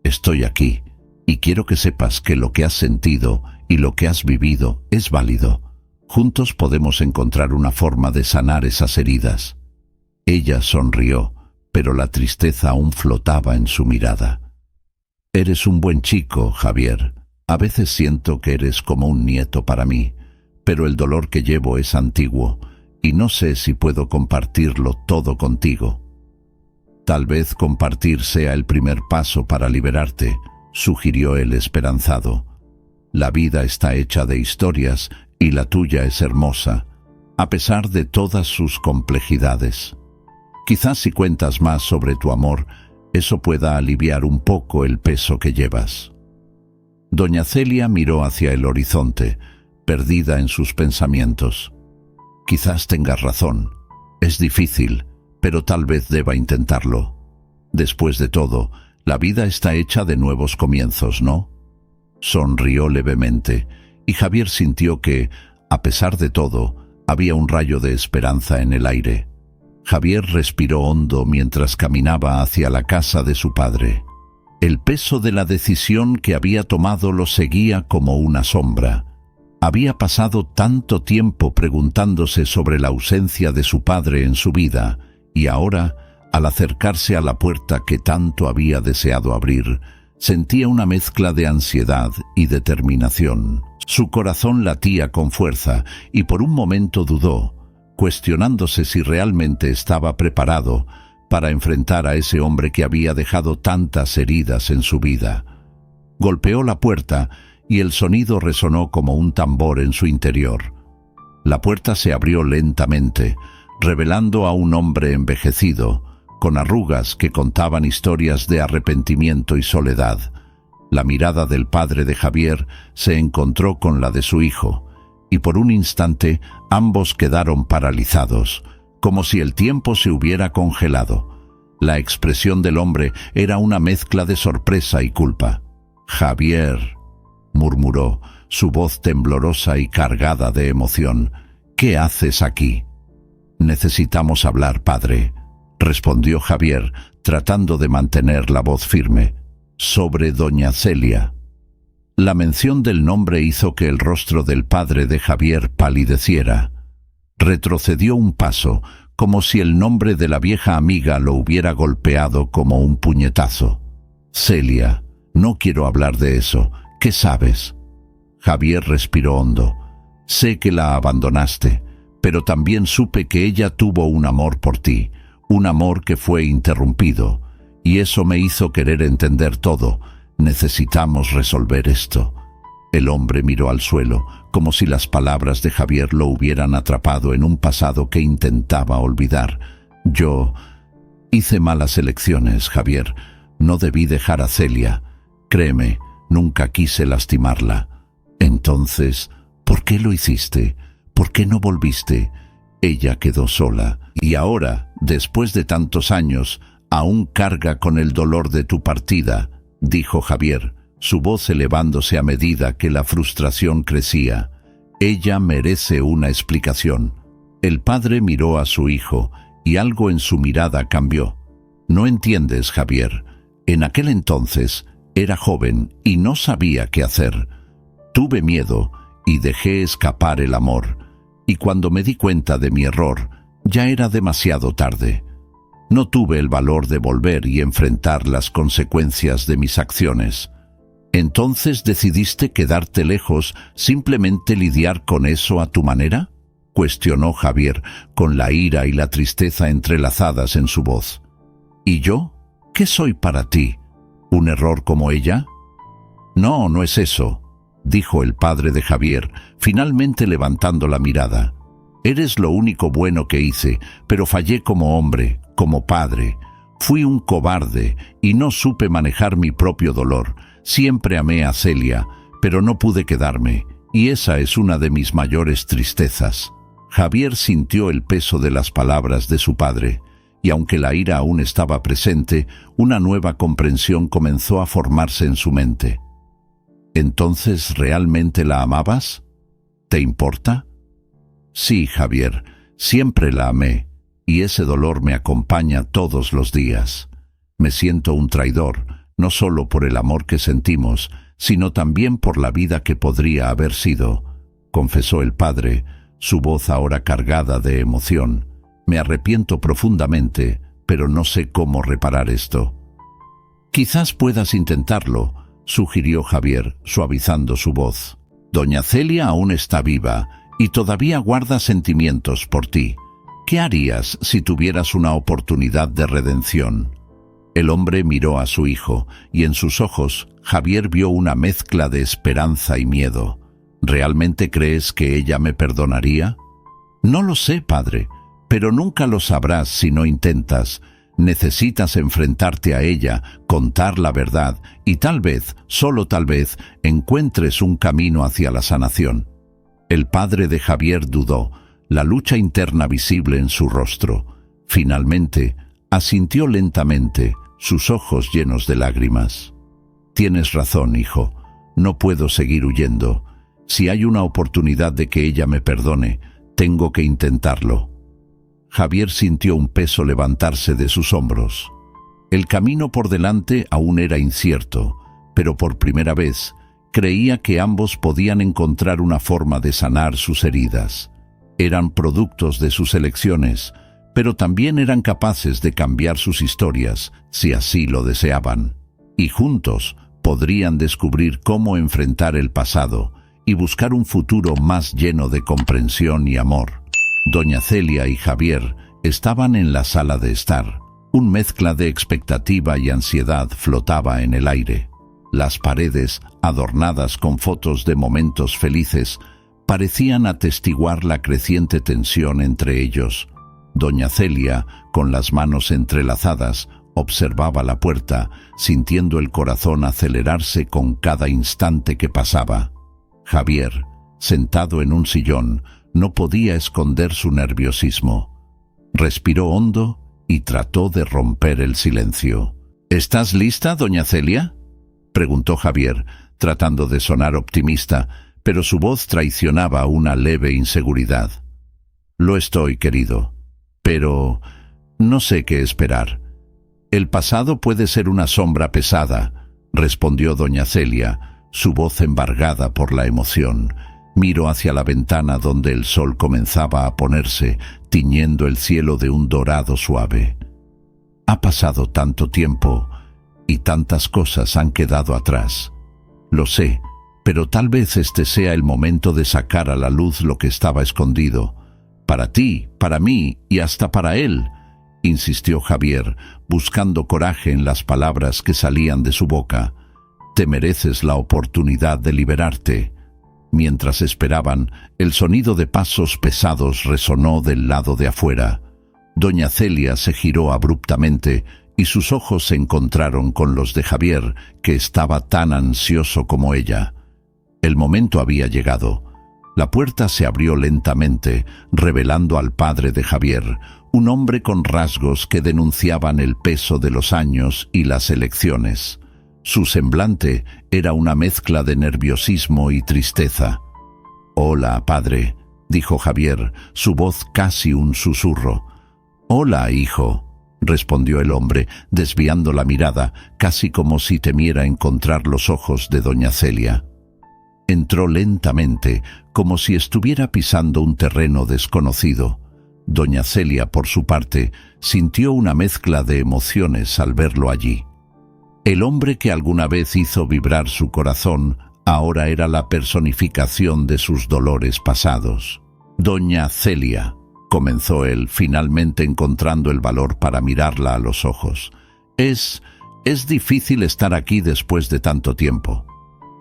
Estoy aquí, y quiero que sepas que lo que has sentido y lo que has vivido es válido. Juntos podemos encontrar una forma de sanar esas heridas». Ella sonrió, pero la tristeza aún flotaba en su mirada. «Eres un buen chico, Javier. A veces siento que eres como un nieto para mí, pero el dolor que llevo es antiguo, y no sé si puedo compartirlo todo contigo». «Tal vez compartir sea el primer paso para liberarte», sugirió él esperanzado. «La vida está hecha de historias y la tuya es hermosa, a pesar de todas sus complejidades. Quizás si cuentas más sobre tu amor, eso pueda aliviar un poco el peso que llevas». Doña Celia miró hacia el horizonte, perdida en sus pensamientos. «Quizás tengas razón. Es difícil, pero tal vez deba intentarlo. Después de todo, la vida está hecha de nuevos comienzos, ¿no?». Sonrió levemente, y Javier sintió que, a pesar de todo, había un rayo de esperanza en el aire. Javier respiró hondo mientras caminaba hacia la casa de su padre. El peso de la decisión que había tomado lo seguía como una sombra. Había pasado tanto tiempo preguntándose sobre la ausencia de su padre en su vida, y ahora, al acercarse a la puerta que tanto había deseado abrir, sentía una mezcla de ansiedad y determinación. Su corazón latía con fuerza, y por un momento dudó, cuestionándose si realmente estaba preparado para enfrentar a ese hombre que había dejado tantas heridas en su vida. Golpeó la puerta y el sonido resonó como un tambor en su interior. La puerta se abrió lentamente, revelando a un hombre envejecido, con arrugas que contaban historias de arrepentimiento y soledad. La mirada del padre de Javier se encontró con la de su hijo, y por un instante ambos quedaron paralizados, como si el tiempo se hubiera congelado. La expresión del hombre era una mezcla de sorpresa y culpa. «Javier», murmuró, su voz temblorosa y cargada de emoción, «¿qué haces aquí?». «Necesitamos hablar, padre», respondió Javier, tratando de mantener la voz firme. «Sobre doña Celia». La mención del nombre hizo que el rostro del padre de Javier palideciera. Retrocedió un paso, como si el nombre de la vieja amiga lo hubiera golpeado como un puñetazo. «Celia, no quiero hablar de eso. ¿Qué sabes?». Javier respiró hondo. «Sé que la abandonaste, pero también supe que ella tuvo un amor por ti, un amor que fue interrumpido, y eso me hizo querer entender todo. Necesitamos resolver esto». El hombre miró al suelo, como si las palabras de Javier lo hubieran atrapado en un pasado que intentaba olvidar. «Yo hice malas elecciones, Javier. No debí dejar a Celia. Créeme, nunca quise lastimarla». «Entonces, ¿por qué lo hiciste? ¿Por qué no volviste?». Ella quedó sola, y ahora, después de tantos años, aún carga con el dolor de tu partida, dijo Javier, su voz elevándose a medida que la frustración crecía. «Ella merece una explicación». El padre miró a su hijo, y algo en su mirada cambió. «No entiendes, Javier. En aquel entonces era joven y no sabía qué hacer. Tuve miedo y dejé escapar el amor. Y cuando me di cuenta de mi error, ya era demasiado tarde. No tuve el valor de volver y enfrentar las consecuencias de mis acciones. ¿Entonces decidiste quedarte lejos, simplemente lidiar con eso a tu manera?», cuestionó Javier, con la ira y la tristeza entrelazadas en su voz. «¿Y yo? ¿Qué soy para ti? ¿Un error como ella?». «No, no es eso», dijo el padre de Javier, finalmente levantando la mirada. «Eres lo único bueno que hice, pero fallé como hombre, como padre. Fui un cobarde y no supe manejar mi propio dolor. Siempre amé a Celia, pero no pude quedarme, y esa es una de mis mayores tristezas. Javier sintió el peso de las palabras de su padre, y aunque la ira aún estaba presente, una nueva comprensión comenzó a formarse en su mente. ¿Entonces realmente la amabas? ¿Te importa? Sí, Javier, siempre la amé, y ese dolor me acompaña todos los días. Me siento un traidor, no solo por el amor que sentimos, sino también por la vida que podría haber sido, confesó el padre, su voz ahora cargada de emoción. Me arrepiento profundamente, pero no sé cómo reparar esto. Quizás puedas intentarlo, sugirió Javier, suavizando su voz. Doña Celia aún está viva y todavía guarda sentimientos por ti. ¿Qué harías si tuvieras una oportunidad de redención? El hombre miró a su hijo, y en sus ojos Javier vio una mezcla de esperanza y miedo. ¿Realmente crees que ella me perdonaría? No lo sé, padre, pero nunca lo sabrás si no intentas. Necesitas enfrentarte a ella, contar la verdad, y tal vez, solo tal vez, encuentres un camino hacia la sanación. El padre de Javier dudó, la lucha interna visible en su rostro. Finalmente, asintió lentamente, sus ojos llenos de lágrimas. Tienes razón, hijo. No puedo seguir huyendo. Si hay una oportunidad de que ella me perdone, tengo que intentarlo. Javier sintió un peso levantarse de sus hombros. El camino por delante aún era incierto, pero por primera vez creía que ambos podían encontrar una forma de sanar sus heridas. Eran productos de sus elecciones, pero también eran capaces de cambiar sus historias, si así lo deseaban. Y juntos podrían descubrir cómo enfrentar el pasado y buscar un futuro más lleno de comprensión y amor. Doña Celia y Javier estaban en la sala de estar. Un mezcla de expectativa y ansiedad flotaba en el aire. Las paredes, adornadas con fotos de momentos felices, parecían atestiguar la creciente tensión entre ellos. Doña Celia, con las manos entrelazadas, observaba la puerta, sintiendo el corazón acelerarse con cada instante que pasaba. Javier, sentado en un sillón, no podía esconder su nerviosismo. Respiró hondo y trató de romper el silencio. ¿Estás lista, doña Celia?, preguntó Javier, tratando de sonar optimista, pero su voz traicionaba una leve inseguridad. Lo estoy, querido, pero no sé qué esperar. El pasado puede ser una sombra pesada, respondió doña Celia, su voz embargada por la emoción. Miró hacia la ventana donde el sol comenzaba a ponerse, tiñendo el cielo de un dorado suave. Ha pasado tanto tiempo y tantas cosas han quedado atrás. Lo sé, pero tal vez este sea el momento de sacar a la luz lo que estaba escondido. Para ti, para mí y hasta para él, insistió Javier, buscando coraje en las palabras que salían de su boca. Te mereces la oportunidad de liberarte. Mientras esperaban, el sonido de pasos pesados resonó del lado de afuera. Doña Celia se giró abruptamente y sus ojos se encontraron con los de Javier, que estaba tan ansioso como ella. El momento había llegado. La puerta se abrió lentamente, revelando al padre de Javier, un hombre con rasgos que denunciaban el peso de los años y las elecciones. Su semblante era una mezcla de nerviosismo y tristeza. «Hola, padre», dijo Javier, su voz casi un susurro. «Hola, hijo», respondió el hombre, desviando la mirada, casi como si temiera encontrar los ojos de doña Celia. Entró lentamente, como si estuviera pisando un terreno desconocido. Doña Celia, por su parte, sintió una mezcla de emociones al verlo allí. El hombre que alguna vez hizo vibrar su corazón ahora era la personificación de sus dolores pasados. «Doña Celia», comenzó él, finalmente encontrando el valor para mirarla a los ojos. Es difícil estar aquí después de tanto tiempo».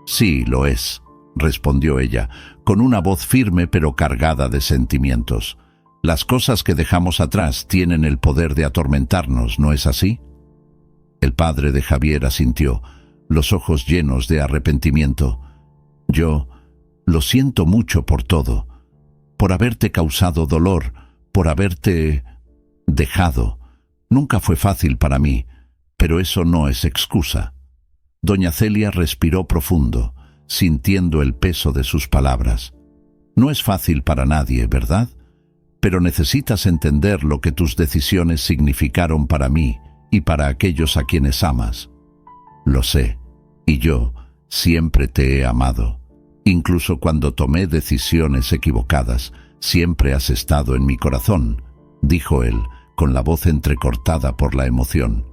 «Sí, lo es», respondió ella, con una voz firme pero cargada de sentimientos. «Las cosas que dejamos atrás tienen el poder de atormentarnos, ¿no es así?» El padre de Javier asintió, los ojos llenos de arrepentimiento. Yo lo siento mucho por todo, por haberte causado dolor, por haberte dejado. Nunca fue fácil para mí, pero eso no es excusa. Doña Celia respiró profundo, sintiendo el peso de sus palabras. No es fácil para nadie, ¿verdad? Pero necesitas entender lo que tus decisiones significaron para mí y para aquellos a quienes amas. Lo sé, y yo siempre te he amado. Incluso cuando tomé decisiones equivocadas, siempre has estado en mi corazón, dijo él, con la voz entrecortada por la emoción.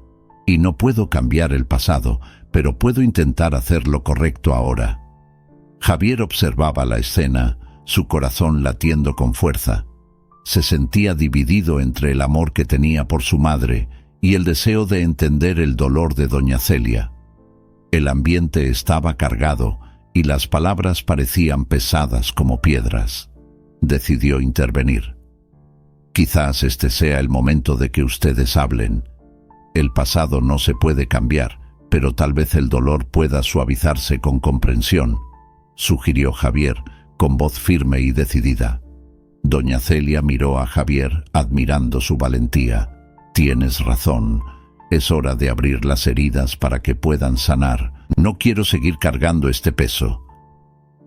Y no puedo cambiar el pasado, pero puedo intentar hacer lo correcto ahora. Javier observaba la escena, su corazón latiendo con fuerza. Se sentía dividido entre el amor que tenía por su madre y el deseo de entender el dolor de doña Celia. El ambiente estaba cargado y las palabras parecían pesadas como piedras. Decidió intervenir. Quizás este sea el momento de que ustedes hablen. El pasado no se puede cambiar, pero tal vez el dolor pueda suavizarse con comprensión, sugirió Javier, con voz firme y decidida. Doña Celia miró a Javier, admirando su valentía. Tienes razón. Es hora de abrir las heridas para que puedan sanar. No quiero seguir cargando este peso.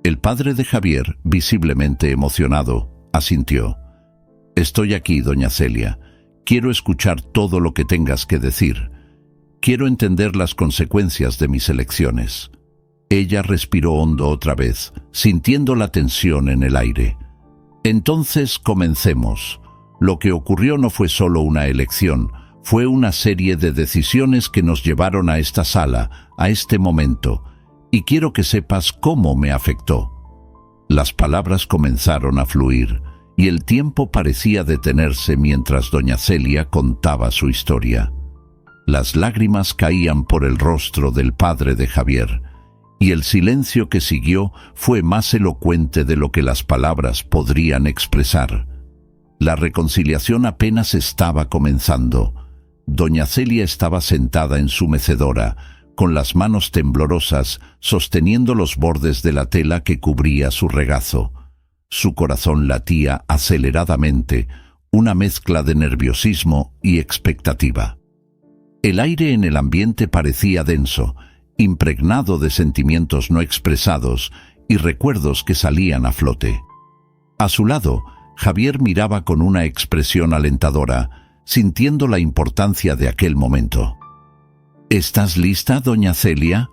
El padre de Javier, visiblemente emocionado, asintió. Estoy aquí, doña Celia. Quiero escuchar todo lo que tengas que decir. Quiero entender las consecuencias de mis elecciones. Ella respiró hondo otra vez, sintiendo la tensión en el aire. Entonces comencemos. Lo que ocurrió no fue solo una elección, fue una serie de decisiones que nos llevaron a esta sala, a este momento, y quiero que sepas cómo me afectó. Las palabras comenzaron a fluir, y el tiempo parecía detenerse mientras doña Celia contaba su historia. Las lágrimas caían por el rostro del padre de Javier, y el silencio que siguió fue más elocuente de lo que las palabras podrían expresar. La reconciliación apenas estaba comenzando. Doña Celia estaba sentada en su mecedora, con las manos temblorosas, sosteniendo los bordes de la tela que cubría su regazo. Su corazón latía aceleradamente, una mezcla de nerviosismo y expectativa. El aire en el ambiente parecía denso, impregnado de sentimientos no expresados y recuerdos que salían a flote. A su lado, Javier miraba con una expresión alentadora, sintiendo la importancia de aquel momento. ¿Estás lista, doña Celia?,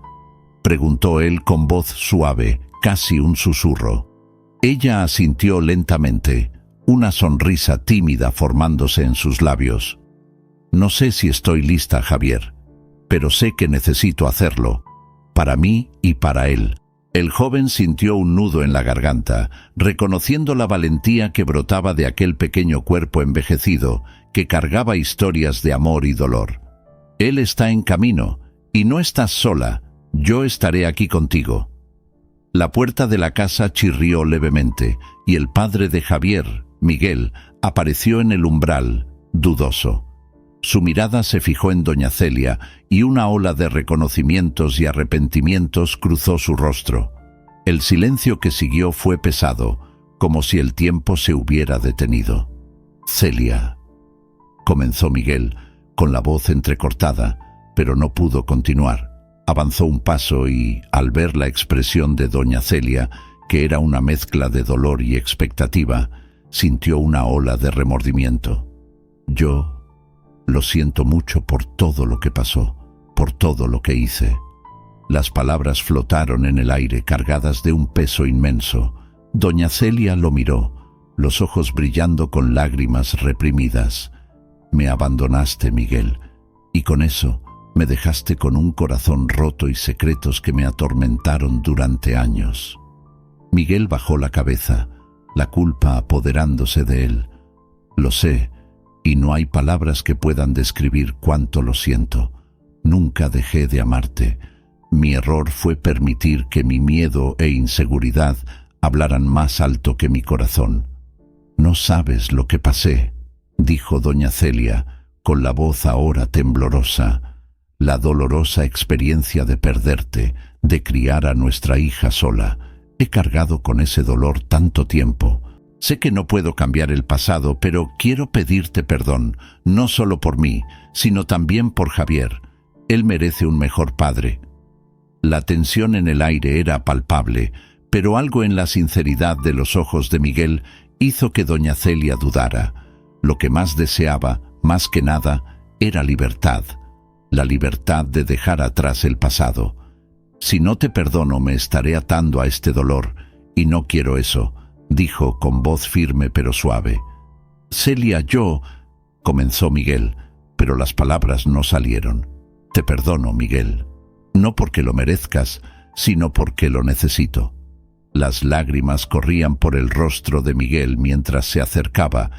preguntó él con voz suave, casi un susurro. Ella asintió lentamente, una sonrisa tímida formándose en sus labios. No sé si estoy lista, Javier, pero sé que necesito hacerlo, para mí y para él. El joven sintió un nudo en la garganta, reconociendo la valentía que brotaba de aquel pequeño cuerpo envejecido, que cargaba historias de amor y dolor. Él está en camino, y no estás sola, yo estaré aquí contigo. La puerta de la casa chirrió levemente, y el padre de Javier, Miguel, apareció en el umbral, dudoso. Su mirada se fijó en doña Celia, y una ola de reconocimientos y arrepentimientos cruzó su rostro. El silencio que siguió fue pesado, como si el tiempo se hubiera detenido. «Celia», comenzó Miguel, con la voz entrecortada, pero no pudo continuar. Avanzó un paso y, al ver la expresión de doña Celia, que era una mezcla de dolor y expectativa, sintió una ola de remordimiento. «Yo lo siento mucho por todo lo que pasó, por todo lo que hice». Las palabras flotaron en el aire cargadas de un peso inmenso. Doña Celia lo miró, los ojos brillando con lágrimas reprimidas. «Me abandonaste, Miguel, y con eso me dejaste con un corazón roto y secretos que me atormentaron durante años». Miguel bajó la cabeza, la culpa apoderándose de él. «Lo sé, y no hay palabras que puedan describir cuánto lo siento. Nunca dejé de amarte. Mi error fue permitir que mi miedo e inseguridad hablaran más alto que mi corazón. No sabes lo que pasé», dijo doña Celia, con la voz ahora temblorosa. «La dolorosa experiencia de perderte, de criar a nuestra hija sola. He cargado con ese dolor tanto tiempo. Sé que no puedo cambiar el pasado, pero quiero pedirte perdón, no solo por mí, sino también por Javier. Él merece un mejor padre. La tensión en el aire era palpable, pero algo en la sinceridad de los ojos de Miguel hizo que doña Celia dudara. Lo que más deseaba, más que nada, era libertad. La libertad de dejar atrás el pasado. Si no te perdono, me estaré atando a este dolor, y no quiero eso, dijo con voz firme pero suave. Celia, yo... comenzó Miguel, pero las palabras no salieron. Te perdono, Miguel. No porque lo merezcas, sino porque lo necesito. Las lágrimas corrían por el rostro de Miguel mientras se acercaba,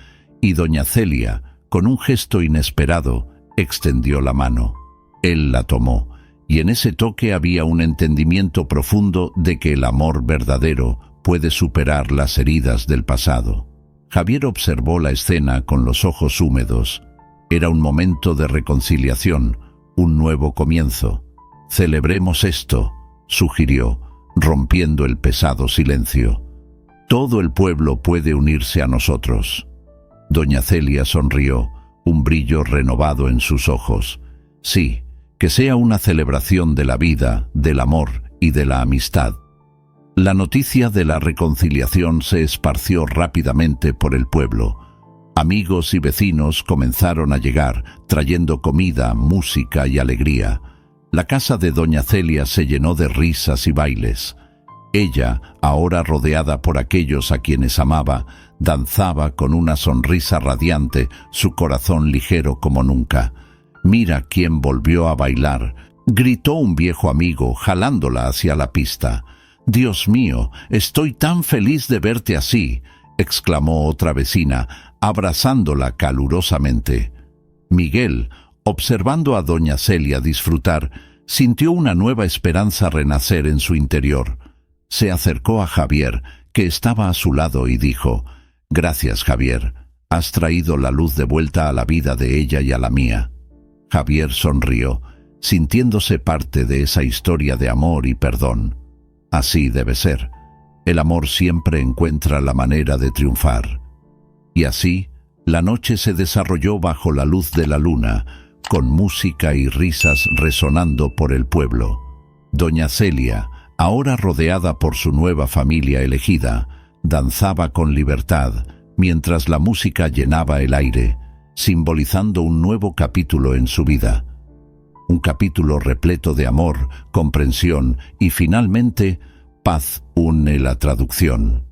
y doña Celia, con un gesto inesperado, extendió la mano. Él la tomó, y en ese toque había un entendimiento profundo de que el amor verdadero puede superar las heridas del pasado. Javier observó la escena con los ojos húmedos. Era un momento de reconciliación, un nuevo comienzo. Celebremos esto, sugirió, rompiendo el pesado silencio. Todo el pueblo puede unirse a nosotros. Doña Celia sonrió, un brillo renovado en sus ojos. Sí, que sea una celebración de la vida, del amor y de la amistad. La noticia de la reconciliación se esparció rápidamente por el pueblo. Amigos y vecinos comenzaron a llegar, trayendo comida, música y alegría. La casa de doña Celia se llenó de risas y bailes. Ella, ahora rodeada por aquellos a quienes amaba, danzaba con una sonrisa radiante, su corazón ligero como nunca. «Mira quién volvió a bailar», gritó un viejo amigo, jalándola hacia la pista. «Dios mío, estoy tan feliz de verte así», exclamó otra vecina, abrazándola calurosamente. Miguel, observando a doña Celia disfrutar, sintió una nueva esperanza renacer en su interior. Se acercó a Javier, que estaba a su lado, y dijo: «Gracias, Javier. Has traído la luz de vuelta a la vida de ella y a la mía». Javier sonrió, sintiéndose parte de esa historia de amor y perdón. Así debe ser. El amor siempre encuentra la manera de triunfar. Y así, la noche se desarrolló bajo la luz de la luna, con música y risas resonando por el pueblo. Doña Celia, ahora rodeada por su nueva familia elegida, danzaba con libertad, mientras la música llenaba el aire, simbolizando un nuevo capítulo en su vida. Un capítulo repleto de amor, comprensión y, finalmente, paz. Une la traducción.